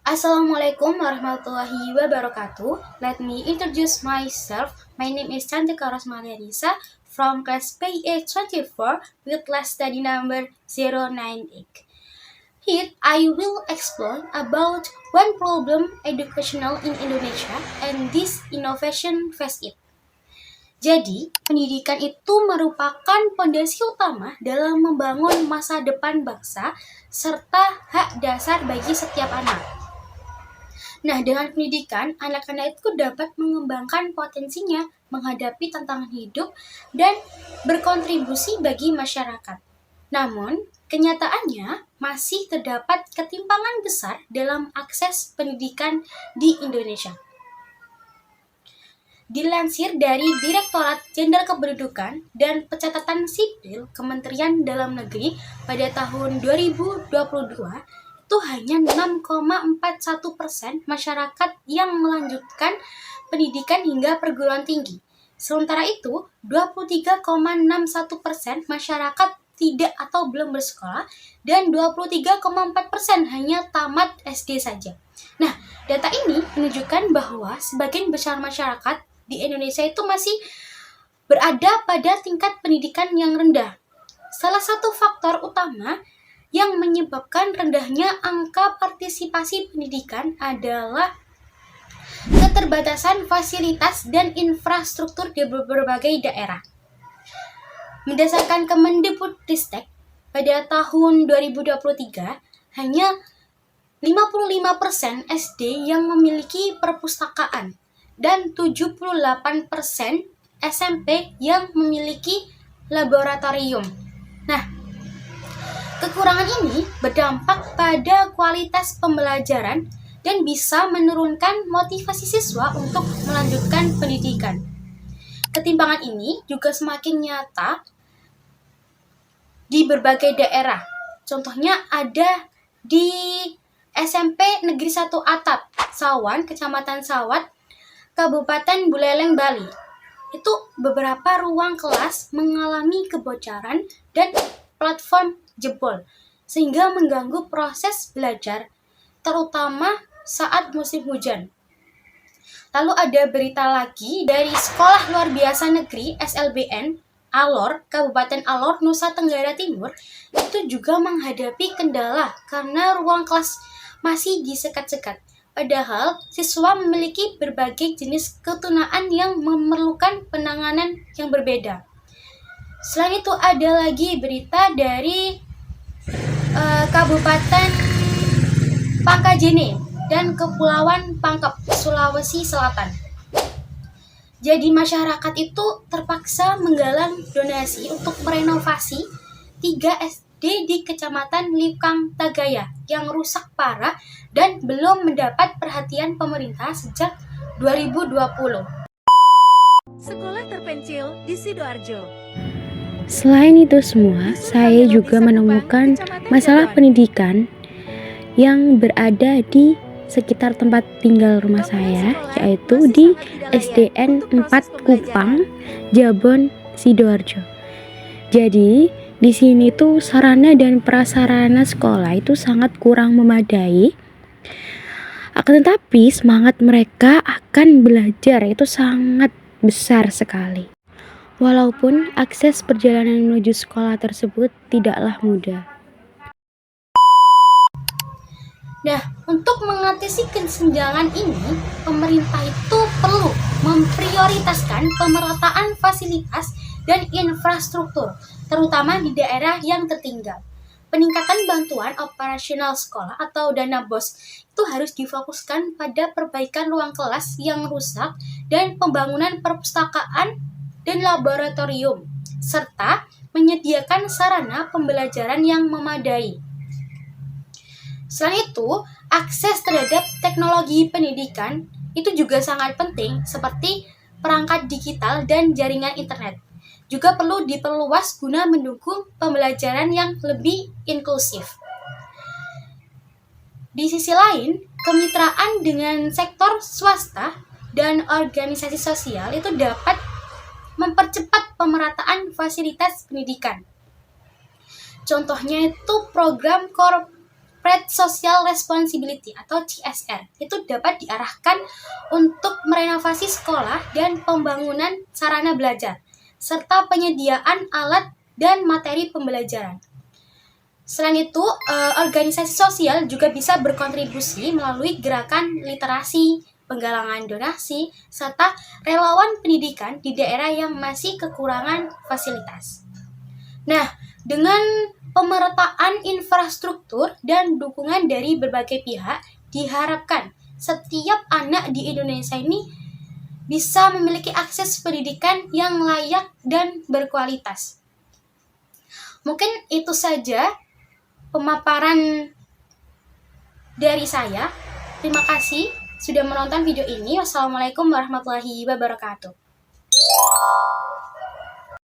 Assalamualaikum warahmatullahi wabarakatuh. Let me introduce myself. My name is Cantika Rosmalianisa from class PA24 with class study number 098. Here, I will explain about one problem educational in Indonesia and this innovation face it. Jadi, pendidikan itu merupakan pondasi utama dalam membangun masa depan bangsa serta hak dasar bagi setiap anak. Nah, dengan pendidikan, anak-anak itu dapat mengembangkan potensinya, menghadapi tantangan hidup, dan berkontribusi bagi masyarakat. Namun, kenyataannya masih terdapat ketimpangan besar dalam akses pendidikan di Indonesia. Dilansir dari Direktorat Jenderal Kependudukan dan Pencatatan Sipil Kementerian Dalam Negeri pada tahun 2022, itu hanya 6,41% masyarakat yang melanjutkan pendidikan hingga perguruan tinggi. Sementara itu, 23,61% masyarakat tidak atau belum bersekolah dan 23,4% hanya tamat SD saja. Nah, data ini menunjukkan bahwa sebagian besar masyarakat di Indonesia itu masih berada pada tingkat pendidikan yang rendah. Salah satu faktor utama yang menyebabkan rendahnya angka partisipasi pendidikan adalah keterbatasan fasilitas dan infrastruktur di berbagai daerah. Berdasarkan Kemendikbudristek, pada tahun 2023, hanya 55% SD yang memiliki perpustakaan dan 78% SMP yang memiliki laboratorium. Nah, kekurangan ini berdampak pada kualitas pembelajaran dan bisa menurunkan motivasi siswa untuk melanjutkan pendidikan. Ketimpangan ini juga semakin nyata di berbagai daerah. Contohnya ada di SMP Negeri 1 Atap, Sawan, Kecamatan Sawat, Kabupaten Buleleng, Bali. Itu beberapa ruang kelas mengalami kebocoran dan platform jebol, sehingga mengganggu proses belajar, terutama saat musim hujan. Lalu ada berita lagi dari Sekolah Luar Biasa Negeri SLBN Alor, Kabupaten Alor, Nusa Tenggara Timur, itu juga menghadapi kendala karena ruang kelas masih disekat-sekat. Padahal siswa memiliki berbagai jenis ketunaan yang memerlukan penanganan yang berbeda. Selain itu ada lagi berita dari Kabupaten Pangkajene dan Kepulauan Pangkep, Sulawesi Selatan. Jadi masyarakat itu terpaksa menggalang donasi untuk merenovasi 3 SD di Kecamatan Likang Tagaya yang rusak parah dan belum mendapat perhatian pemerintah sejak 2020. Sekolah terpencil di Sidoarjo. Selain itu semua, saya juga menemukan masalah pendidikan yang berada di sekitar tempat tinggal rumah saya, yaitu di SDN 4 Kupang, Jabon, Sidoarjo. Jadi, di sini tuh sarana dan prasarana sekolah itu sangat kurang memadai. Akan tetapi semangat mereka akan belajar itu sangat besar sekali. Walaupun akses perjalanan menuju sekolah tersebut tidaklah mudah. Nah, untuk mengatasi kesenjangan ini, pemerintah itu perlu memprioritaskan pemerataan fasilitas dan infrastruktur, terutama di daerah yang tertinggal. Peningkatan bantuan operasional sekolah atau dana BOS itu harus difokuskan pada perbaikan ruang kelas yang rusak dan pembangunan perpustakaan dan laboratorium, serta menyediakan sarana pembelajaran yang memadai. Selain itu, akses terhadap teknologi pendidikan itu juga sangat penting, seperti perangkat digital dan jaringan internet. Juga perlu diperluas guna mendukung pembelajaran yang lebih inklusif. Di sisi lain, kemitraan dengan sektor swasta dan organisasi sosial itu dapat mempercepat pemerataan fasilitas pendidikan. Contohnya itu program corporate social responsibility atau CSR itu dapat diarahkan untuk merenovasi sekolah dan pembangunan sarana belajar serta penyediaan alat dan materi pembelajaran. Selain itu, organisasi sosial juga bisa berkontribusi melalui gerakan literasi, penggalangan donasi, serta relawan pendidikan di daerah yang masih kekurangan fasilitas. Nah, dengan pemerataan infrastruktur dan dukungan dari berbagai pihak, diharapkan setiap anak di Indonesia ini bisa memiliki akses pendidikan yang layak dan berkualitas. Mungkin itu saja pemaparan dari saya. Terima kasih sudah menonton video ini. Wassalamualaikum warahmatullahi wabarakatuh.